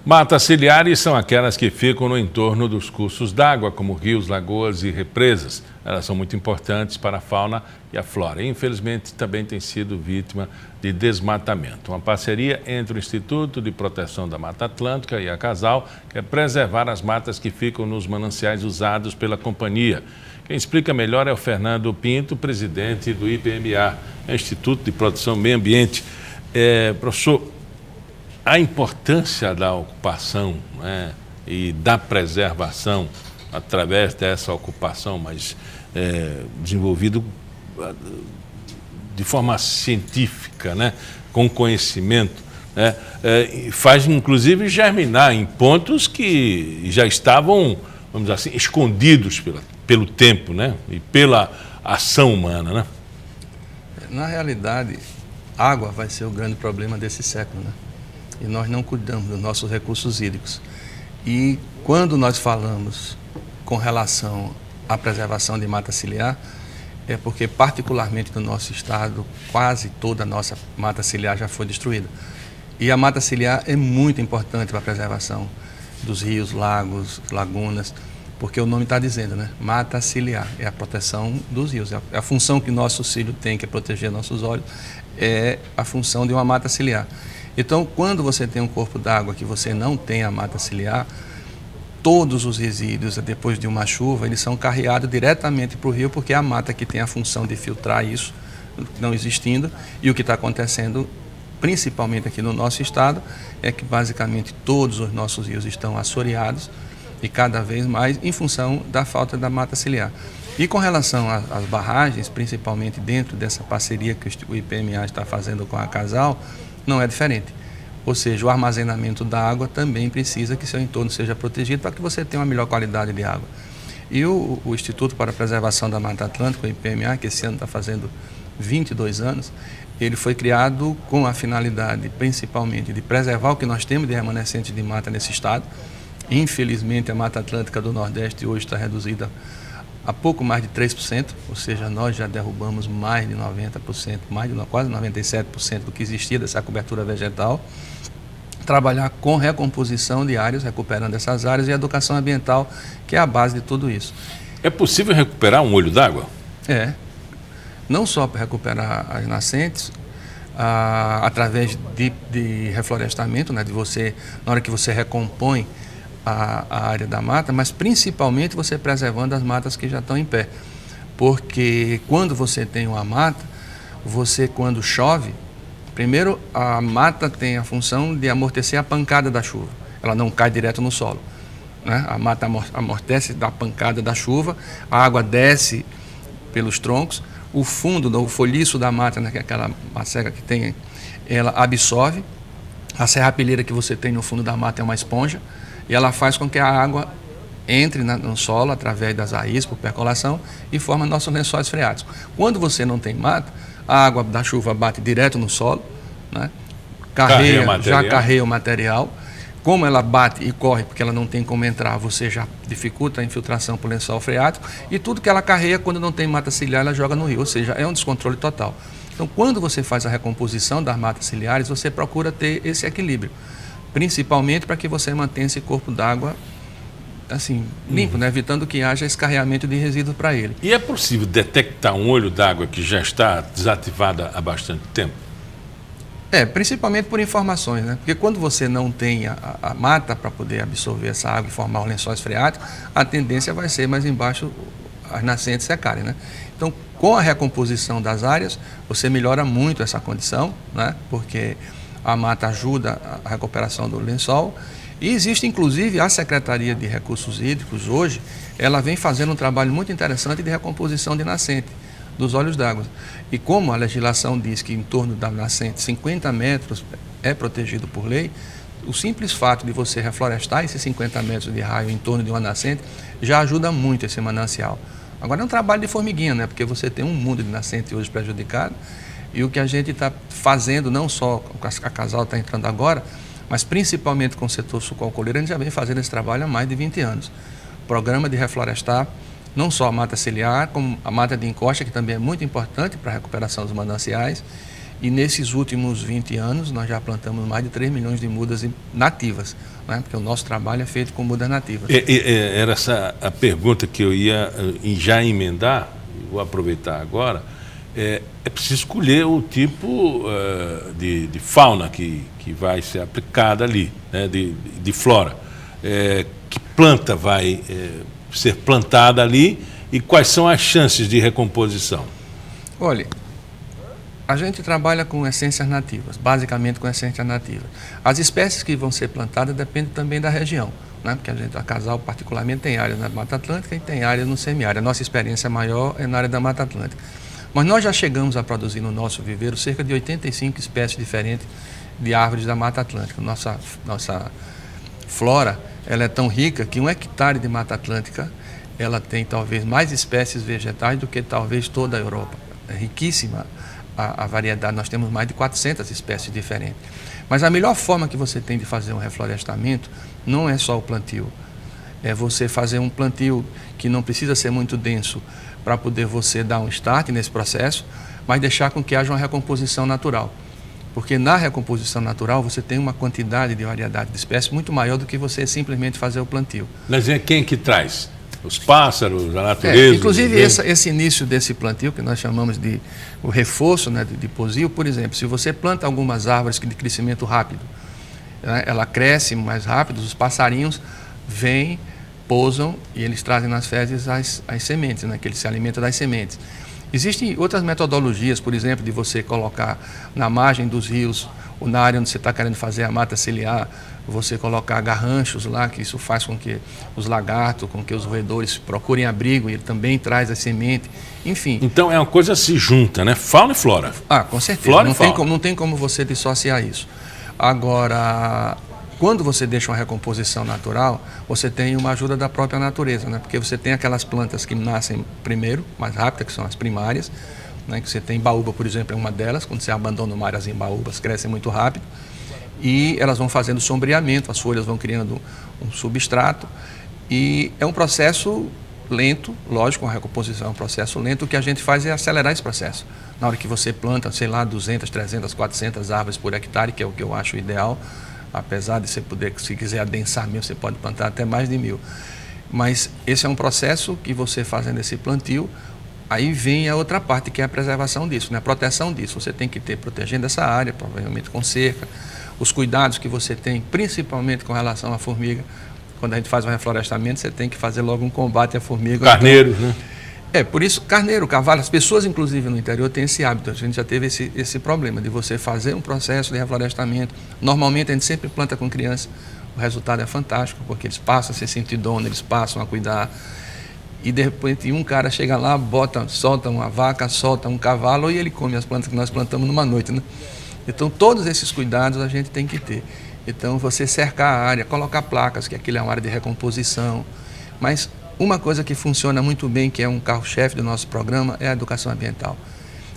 Matas ciliares são aquelas que ficam no entorno dos cursos d'água, como rios, lagoas e represas. Elas são muito importantes para a fauna e a flora. E, infelizmente, também tem sido vítima de desmatamento. Uma parceria entre o Instituto de Proteção da Mata Atlântica e a Casal quer preservar as matas que ficam nos mananciais usados pela companhia. Quem explica melhor é o Fernando Pinto, presidente do IPMA, Instituto de Proteção do Meio Ambiente. Professor, a importância da ocupação, né, e da preservação através dessa ocupação, mas desenvolvido de forma científica, né, com conhecimento, né, faz inclusive germinar em pontos que já estavam, vamos dizer assim, escondidos pelo tempo, né, e pela ação humana, né? Na realidade, água vai ser o grande problema desse século, né? E nós não cuidamos dos nossos recursos hídricos. E quando nós falamos com relação à preservação de mata ciliar, é porque particularmente no nosso estado, quase toda a nossa mata ciliar já foi destruída. E a mata ciliar é muito importante para a preservação dos rios, lagos, lagunas, porque o nome está dizendo, né? Mata ciliar, é a proteção dos rios. É a função que nosso cílio tem, que é proteger nossos olhos, é a função de uma mata ciliar. Então, quando você tem um corpo d'água que você não tem a mata ciliar, todos os resíduos, depois de uma chuva, eles são carreados diretamente para o rio, porque é a mata que tem a função de filtrar isso, não existindo. E o que está acontecendo, principalmente aqui no nosso estado, é que basicamente todos os nossos rios estão assoreados, e cada vez mais em função da falta da mata ciliar. E com relação às barragens, principalmente dentro dessa parceria que o IPMA está fazendo com a Casal, não é diferente. Ou seja, o armazenamento da água também precisa que seu entorno seja protegido para que você tenha uma melhor qualidade de água. E o Instituto para a Preservação da Mata Atlântica, o IPMA, que esse ano está fazendo 22 anos, ele foi criado com a finalidade, principalmente, de preservar o que nós temos de remanescente de mata nesse estado. Infelizmente, a Mata Atlântica do Nordeste hoje está reduzida a pouco mais de 3%, ou seja, nós já derrubamos mais de 90%, quase 97% do que existia dessa cobertura vegetal. Trabalhar com recomposição de áreas, recuperando essas áreas, e educação ambiental, que é a base de tudo isso. É possível recuperar um olho d'água? É. Não só para recuperar as nascentes, através de reflorestamento, né, de você, na hora que você recompõe a área da mata, mas principalmente você preservando as matas que já estão em pé. Porque quando você tem uma mata, quando chove, primeiro a mata tem a função de amortecer a pancada da chuva. Ela não cai direto no solo, né? A mata amortece da pancada da chuva, a água desce pelos troncos, o fundo, o folhiço da mata, né, que é aquela macega que tem, ela absorve. A serrapilheira que você tem no fundo da mata é uma esponja, e ela faz com que a água entre no solo através das raízes, por percolação, e forma nossos lençóis freáticos. Quando você não tem mata, a água da chuva bate direto no solo, né? Já carreia o material. Como ela bate e corre, porque ela não tem como entrar, você já dificulta a infiltração para o lençol freático, e tudo que ela carreia, quando não tem mata ciliar, ela joga no rio, ou seja, é um descontrole total. Então, quando você faz a recomposição das matas ciliares, você procura ter esse equilíbrio, principalmente para que você mantenha esse corpo d'água assim, limpo, né? Evitando que haja escarreamento de resíduos para ele. E é possível detectar um olho d'água que já está desativado há bastante tempo? Principalmente por informações, né? Porque quando você não tem a mata para poder absorver essa água e formar os lençóis freáticos, a tendência vai ser mais embaixo as nascentes secarem, né? Então, com a recomposição das áreas, você melhora muito essa condição, né? Porque a mata ajuda a recuperação do lençol. E existe, inclusive, a Secretaria de Recursos Hídricos, hoje, ela vem fazendo um trabalho muito interessante de recomposição de nascente dos olhos d'água. E como a legislação diz que em torno da nascente 50 metros é protegido por lei, o simples fato de você reflorestar esses 50 metros de raio em torno de uma nascente já ajuda muito esse manancial. Agora é um trabalho de formiguinha, né? Porque você tem um mundo de nascente hoje prejudicado, e o que a gente está fazendo, não só a Casal está entrando agora, mas principalmente com o setor sucroalcooleiro, a gente já vem fazendo esse trabalho há mais de 20 anos. Programa de reflorestar não só a mata ciliar, como a mata de encosta, que também é muito importante para a recuperação dos mananciais, E nesses últimos 20 anos, nós já plantamos mais de 3 milhões de mudas nativas, né? Porque o nosso trabalho é feito com mudas nativas. Era essa a pergunta que eu ia já emendar, vou aproveitar agora. É preciso escolher o tipo de fauna que vai ser aplicada ali, né? de flora. Que planta vai ser plantada ali e quais são as chances de recomposição? Olha, a gente trabalha com essências nativas, basicamente com essências nativas. As espécies que vão ser plantadas dependem também da região, né? Porque a Casal particularmente tem área na Mata Atlântica e tem área no semiárido. A nossa experiência maior é na área da Mata Atlântica. Mas nós já chegamos a produzir no nosso viveiro cerca de 85 espécies diferentes de árvores da Mata Atlântica. Nossa flora, ela é tão rica que 1 hectare de Mata Atlântica, ela tem talvez mais espécies vegetais do que talvez toda a Europa. É riquíssima a variedade, nós temos mais de 400 espécies diferentes. Mas a melhor forma que você tem de fazer um reflorestamento não é só o plantio. É você fazer um plantio que não precisa ser muito denso para poder você dar um start nesse processo, mas deixar com que haja uma recomposição natural. Porque na recomposição natural você tem uma quantidade de variedade de espécies muito maior do que você simplesmente fazer o plantio. Mas quem que traz? Os pássaros, a natureza? Inclusive esse início desse plantio, que nós chamamos de o reforço, né, de posil, por exemplo, se você planta algumas árvores de crescimento rápido, né, ela cresce mais rápido, os passarinhos vêm, pousam e eles trazem nas fezes as sementes, né, que eles se alimentam das sementes. Existem outras metodologias, por exemplo, de você colocar na margem dos rios, ou na área onde você está querendo fazer a mata ciliar, você colocar garranchos lá, que isso faz com que os lagartos, com que os roedores procurem abrigo, e ele também traz a semente, enfim. Então é uma coisa que se junta, né? Fauna e flora. Com certeza. Flora não tem como você dissociar isso. Agora, quando você deixa uma recomposição natural, você tem uma ajuda da própria natureza, né? Porque você tem aquelas plantas que nascem primeiro, mais rápidas, que são as primárias, né? Que você tem baúba, por exemplo, é uma delas. Quando você abandona uma área, as baúbas crescem muito rápido e elas vão fazendo sombreamento, as folhas vão criando um substrato e é um processo lento, lógico, a recomposição é um processo lento. O que a gente faz é acelerar esse processo. Na hora que você planta, sei lá, 200, 300, 400 árvores por hectare, que é o que eu acho ideal, apesar de você poder, se quiser adensar mesmo, você pode plantar até mais de 1000. Mas esse é um processo que você fazendo esse plantio, aí vem a outra parte, que é a preservação disso, né? A proteção disso. Você tem que ter protegendo essa área, provavelmente com cerca, os cuidados que você tem, principalmente com relação à formiga. Quando a gente faz um reflorestamento, você tem que fazer logo um combate à formiga. Carneiros, né? Por isso, carneiro, cavalo, as pessoas, inclusive, no interior têm esse hábito. A gente já teve esse problema de você fazer um processo de reflorestamento. Normalmente, a gente sempre planta com criança. O resultado é fantástico, porque eles passam a se sentir dono, eles passam a cuidar. E, de repente, um cara chega lá, solta uma vaca, solta um cavalo e ele come as plantas que nós plantamos numa noite, né? Então, todos esses cuidados a gente tem que ter. Então, você cercar a área, colocar placas, que aquilo é uma área de recomposição. Mas uma coisa que funciona muito bem, que é um carro-chefe do nosso programa, é a educação ambiental.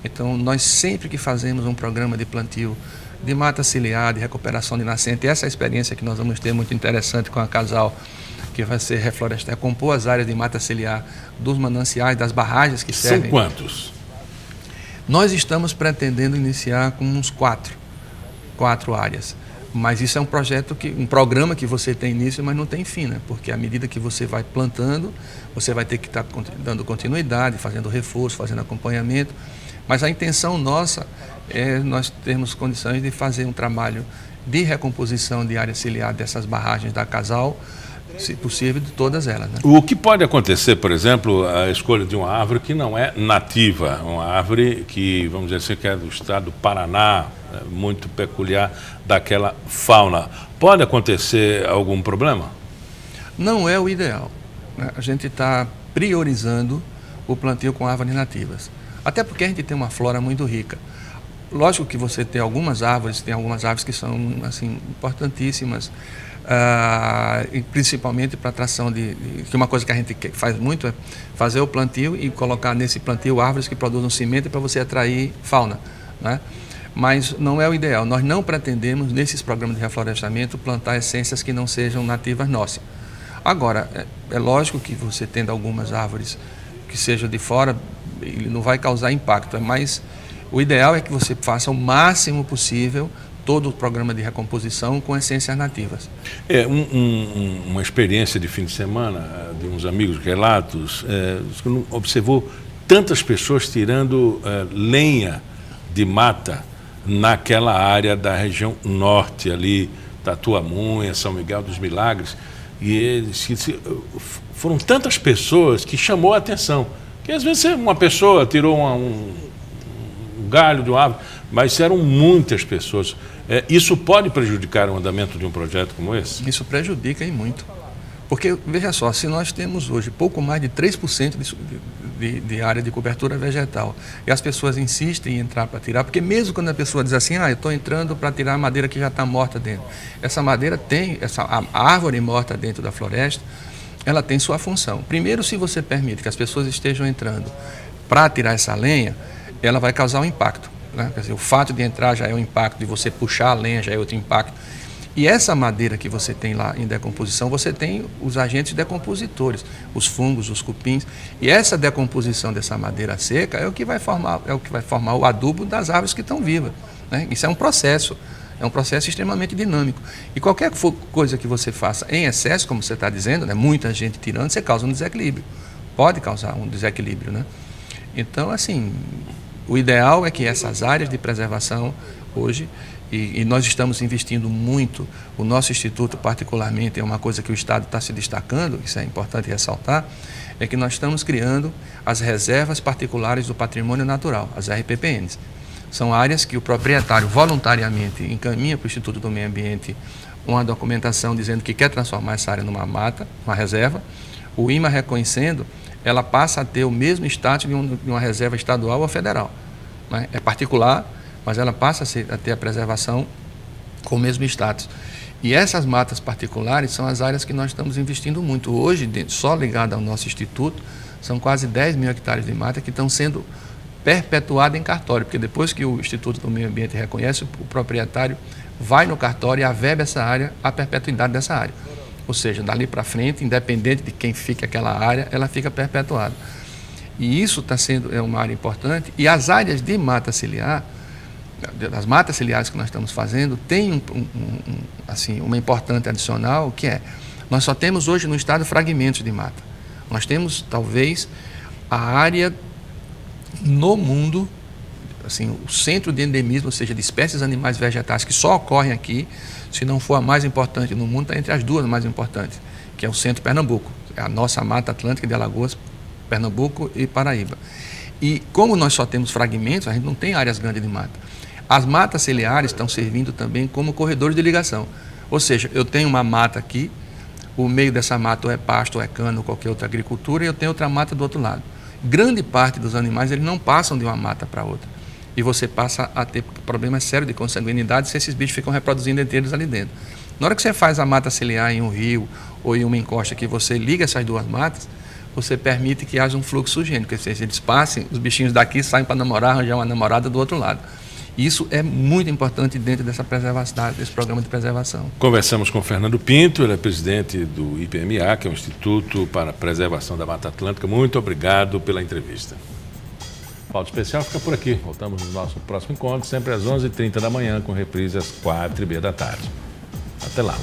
Então, nós sempre que fazemos um programa de plantio de mata ciliar, de recuperação de nascente, essa experiência que nós vamos ter muito interessante com a Casal, que vai ser reflorestar, compor as áreas de mata ciliar dos mananciais, das barragens que servem. São quantos? Nós estamos pretendendo iniciar com uns 4 áreas. Mas isso é um programa que você tem início, mas não tem fim, né? Porque à medida que você vai plantando, você vai ter que estar dando continuidade, fazendo reforço, fazendo acompanhamento. Mas a intenção nossa é nós termos condições de fazer um trabalho de recomposição de área ciliar dessas barragens da Casal, se possível, de todas elas, né? O que pode acontecer, por exemplo, a escolha de uma árvore que não é nativa, uma árvore que, vamos dizer assim, que é do estado do Paraná, muito peculiar daquela fauna. Pode acontecer algum problema? Não é o ideal, né? A gente está priorizando o plantio com árvores nativas. Até porque a gente tem uma flora muito rica. Lógico que você tem algumas árvores que são assim, importantíssimas, e principalmente para atração que uma coisa que a gente faz muito é fazer o plantio e colocar nesse plantio árvores que produzam semente para você atrair fauna, né? Mas não é o ideal. Nós não pretendemos, nesses programas de reflorestamento, plantar essências que não sejam nativas nossas. Agora, é lógico que você tendo algumas árvores que sejam de fora, ele não vai causar impacto, mas O ideal é que você faça o máximo possível todo o programa de recomposição com essências nativas. Uma experiência de fim de semana, de uns amigos, relatos, observou tantas pessoas tirando lenha de mata naquela área da região norte, ali, Tatuamunha, São Miguel dos Milagres, e foram tantas pessoas que chamou a atenção. Que às vezes uma pessoa tirou um galho de uma árvore, mas eram muitas pessoas. Isso pode prejudicar o andamento de um projeto como esse? Isso prejudica e muito. Porque, veja só, se nós temos hoje pouco mais de 3% de área de cobertura vegetal e as pessoas insistem em entrar para tirar, porque mesmo quando a pessoa diz assim, eu estou entrando para tirar a madeira que já está morta dentro, essa madeira tem, a árvore morta dentro da floresta, ela tem sua função. Primeiro, se você permite que as pessoas estejam entrando para tirar essa lenha, ela vai causar um impacto, né? Quer dizer, o fato de entrar já é um impacto, de você puxar a lenha já é outro impacto. E essa madeira que você tem lá em decomposição, você tem os agentes decompositores, os fungos, os cupins. E essa decomposição dessa madeira seca é o que vai formar o adubo das árvores que estão vivas, né? Isso é um processo extremamente dinâmico. E qualquer coisa que você faça em excesso, como você está dizendo, né, muita gente tirando, você causa um desequilíbrio. Pode causar um desequilíbrio, né? Então, assim, o ideal é que essas áreas de preservação hoje, e nós estamos investindo muito, o nosso instituto particularmente, é uma coisa que o Estado está se destacando, isso é importante ressaltar, é que nós estamos criando as reservas particulares do patrimônio natural, as RPPNs. São áreas que o proprietário voluntariamente encaminha para o Instituto do Meio Ambiente uma documentação dizendo que quer transformar essa área numa mata, uma reserva. O IMA reconhecendo, ela passa a ter o mesmo status de uma reserva estadual ou federal, né? É particular, mas ela passa a ter a preservação com o mesmo status. E essas matas particulares são as áreas que nós estamos investindo muito. Hoje, só ligado ao nosso instituto, são quase 10 mil hectares de mata que estão sendo perpetuadas em cartório, porque depois que o Instituto do Meio Ambiente reconhece, o proprietário vai no cartório e aveba essa área, a perpetuidade dessa área. Ou seja, dali para frente, independente de quem fique aquela área, ela fica perpetuada. E isso está sendo uma área importante. E as áreas de mata ciliar, das matas ciliares que nós estamos fazendo, tem assim, uma importante adicional, que é, nós só temos hoje no estado fragmentos de mata. Nós temos, talvez, a área no mundo, assim, o centro de endemismo, ou seja, de espécies animais vegetais que só ocorrem aqui, se não for a mais importante no mundo, está entre as duas mais importantes, que é o centro Pernambuco, é a nossa Mata Atlântica de Alagoas, Pernambuco e Paraíba. E como nós só temos fragmentos, a gente não tem áreas grandes de mata. As matas ciliares estão servindo também como corredores de ligação. Ou seja, eu tenho uma mata aqui, o meio dessa mata ou é pasto, ou é cana, ou qualquer outra agricultura, e eu tenho outra mata do outro lado. Grande parte dos animais, eles não passam de uma mata para outra. E você passa a ter problemas sérios de consanguinidade se esses bichos ficam reproduzindo entre eles ali dentro. Na hora que você faz a mata ciliar em um rio ou em uma encosta que você liga essas duas matas, você permite que haja um fluxo gênico, que seja, eles passem, os bichinhos daqui saem para namorar, arranjar uma namorada do outro lado. Isso é muito importante dentro dessa preservação, desse programa de preservação. Conversamos com Fernando Pinto, ele é presidente do IPMA, que é o Instituto para a Preservação da Mata Atlântica. Muito obrigado pela entrevista. Pauta Especial fica por aqui. Voltamos no nosso próximo encontro, sempre às 11h30 da manhã, com reprise às 4h30 da tarde. Até lá.